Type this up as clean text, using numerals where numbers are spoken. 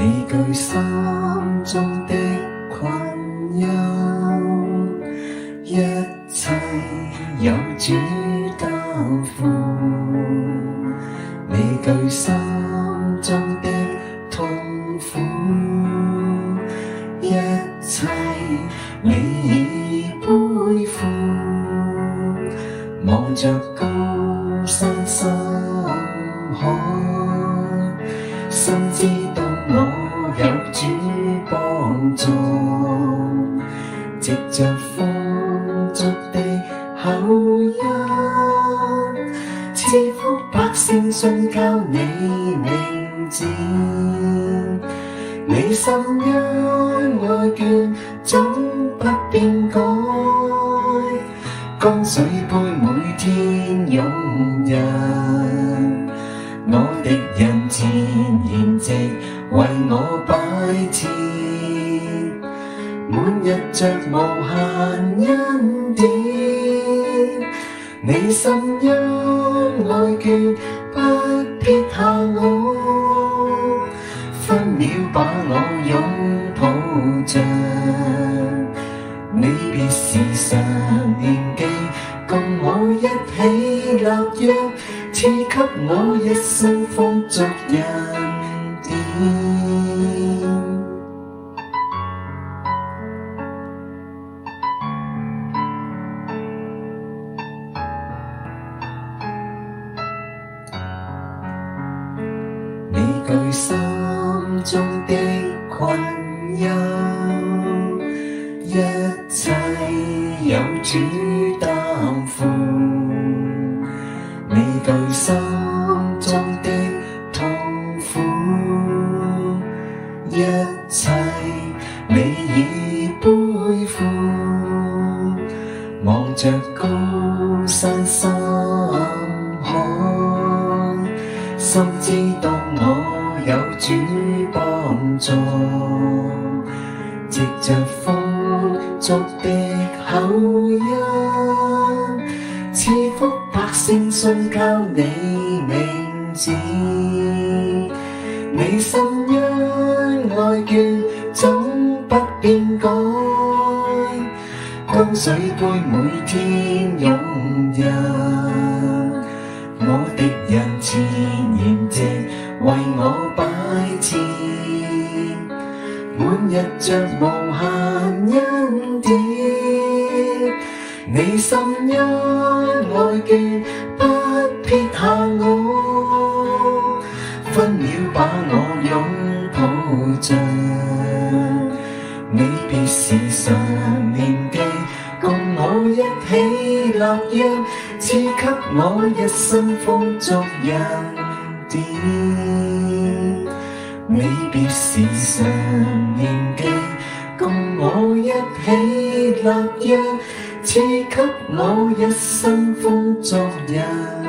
你具心中的困憂，一切有主擔負。你具心中的痛苦，一切你已背負。望着高山深海，深知道我有主幫助，藉着豐足的口音，賜福百姓信靠你名字。你深恩愛眷總不變改，江水杯每天湧入，我敵人前筵席為我擺設，滿溢着無限恩典。你深恩愛眷不撇下我，分秒把我擁抱着。你別時常念記，共我一起立約，賜給我一生豐足恩典。你具心中的困憂，一切有主擔負。你具心中的痛苦，一切你已背負。望着高山深海，深知道我有主幫助，藉着豐足的口音，賜福百姓信靠你名字。你深恩愛眷總不變改，江水杯每天湧入，我敵人前筵席為我擺設，滿溢着無限恩典。你深恩愛眷不撇下我，分秒把我擁抱着。你別時常念記，共我一起立約，賜給我一生豐足恩典。你別時常念記，共我一起立約，賜給我一生豐足恩典。